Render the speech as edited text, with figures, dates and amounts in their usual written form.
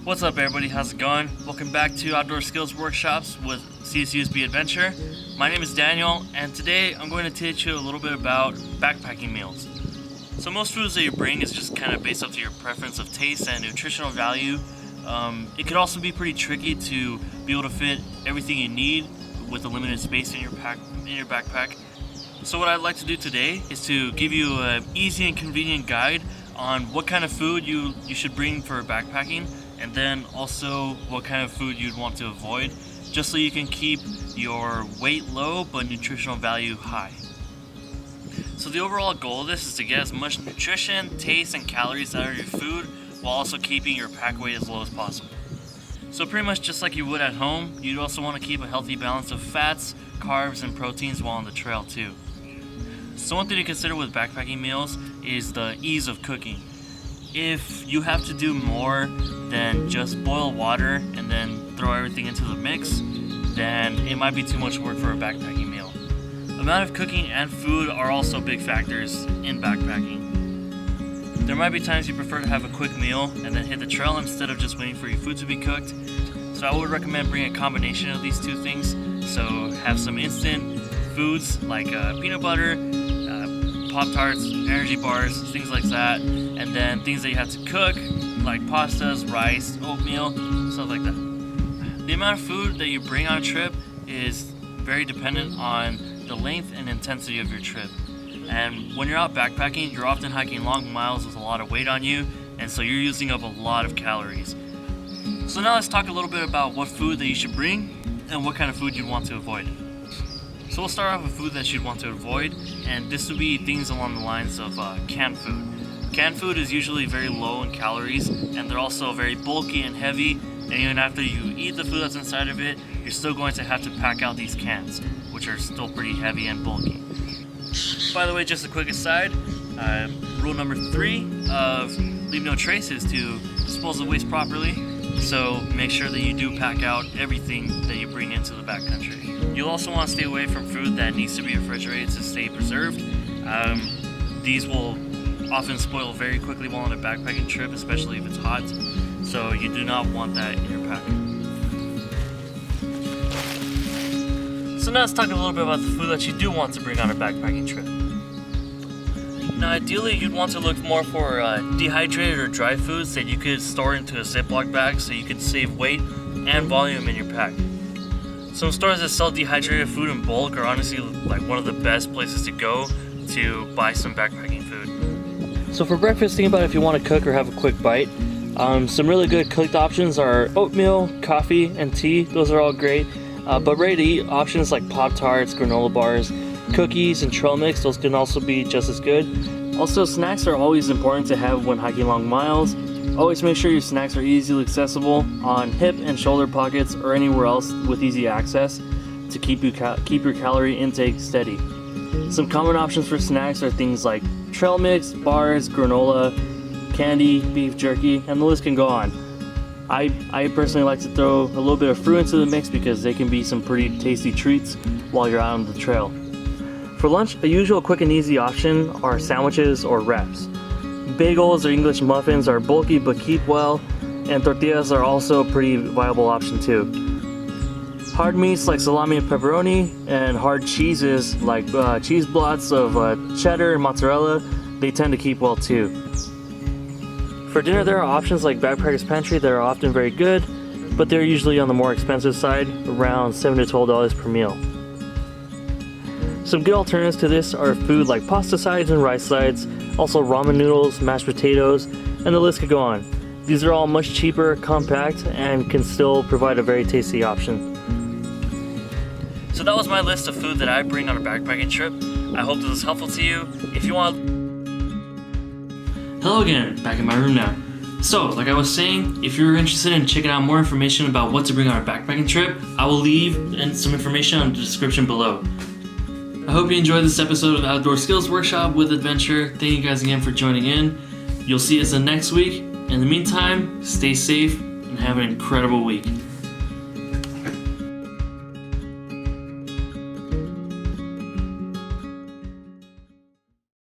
What's up everybody, how's it going? Welcome back to Outdoor Skills Workshops with CSUSB Adventure. My name is Daniel, and today I'm going to teach you a little bit about backpacking meals. So most foods that you bring is just kind of based off to your preference of taste and nutritional value. It could also be pretty tricky to be able to fit everything you need with a limited space in your backpack. So what I'd like to do today is to give you an easy and convenient guide on what kind of food you should bring for backpacking, and then also what kind of food you'd want to avoid, just so you can keep your weight low but nutritional value high. So the overall goal of this is to get as much nutrition, taste, and calories out of your food while also keeping your pack weight as low as possible. So pretty much just like you would at home, you'd also want to keep a healthy balance of fats, carbs, and proteins while on the trail too. So one thing to consider with backpacking meals is the ease of cooking. If you have to do more than just boil water and then throw everything into the mix, then it might be too much work for a backpacking meal. Amount of cooking and food are also big factors in backpacking. There might be times you prefer to have a quick meal and then hit the trail instead of just waiting for your food to be cooked. So I would recommend bringing a combination of these two things. So have some instant foods like peanut butter, Pop-Tarts, energy bars, things like that, and then things that you have to cook like pastas, rice, oatmeal, stuff like that. The amount of food that you bring on a trip is very dependent on the length and intensity of your trip. And when you're out backpacking, you're often hiking long miles with a lot of weight on you, and so you're using up a lot of calories. So now let's talk a little bit about what food that you should bring and what kind of food you'd want to avoid. So we'll start off with food that you'd want to avoid, and this would be things along the lines of canned food. Canned food is usually very low in calories, and they're also very bulky and heavy, and even after you eat the food that's inside of it, you're still going to have to pack out these cans, which are still pretty heavy and bulky. By the way, just a quick aside, rule number 3 of leave no trace is to dispose of waste properly, so make sure that you do pack out everything that you bring into the backcountry. You'll also want to stay away from food that needs to be refrigerated to stay preserved. These will often spoil very quickly while on a backpacking trip, especially if it's hot, so you do not want that in your pack. So now let's talk a little bit about the food that you do want to bring on a backpacking trip. Now ideally you'd want to look more for dehydrated or dry foods that you could store into a Ziploc bag so you could save weight and volume in your pack. Some stores that sell dehydrated food in bulk are honestly like one of the best places to go to buy some backpacking food. So for breakfast, think about if you want to cook or have a quick bite. Some really good cooked options are oatmeal, coffee, and tea. Those are all great. But ready to eat options like Pop-Tarts, granola bars, cookies, and trail mix, those can also be just as good. Also, snacks are always important to have when hiking long miles. Always make sure your snacks are easily accessible on hip and shoulder pockets or anywhere else with easy access to keep your calorie intake steady. Some common options for snacks are things like trail mix, bars, granola, candy, beef jerky, and the list can go on. I personally like to throw a little bit of fruit into the mix because they can be some pretty tasty treats while you're out on the trail. For lunch, a usual quick and easy option are sandwiches or wraps. Bagels or English muffins are bulky but keep well, and tortillas are also a pretty viable option too. Hard meats like salami and pepperoni, and hard cheeses like cheese blocks of cheddar and mozzarella, they tend to keep well too. For dinner, there are options like Backpacker's Pantry that are often very good, but they're usually on the more expensive side, around $7 to $12 per meal. Some good alternatives to this are food like pasta sides and rice sides, also ramen noodles, mashed potatoes, and the list could go on. These are all much cheaper, compact, and can still provide a very tasty option. So that was my list of food that I bring on a backpacking trip. I hope this was helpful to you. If you want... Hello again, back in my room now. So, like I was saying, if you're interested in checking out more information about what to bring on a backpacking trip, I will leave some information in the description below. I hope you enjoyed this episode of Outdoor Skills Workshop with Adventure. Thank you guys again for joining in. You'll see us next week. In the meantime, stay safe and have an incredible week.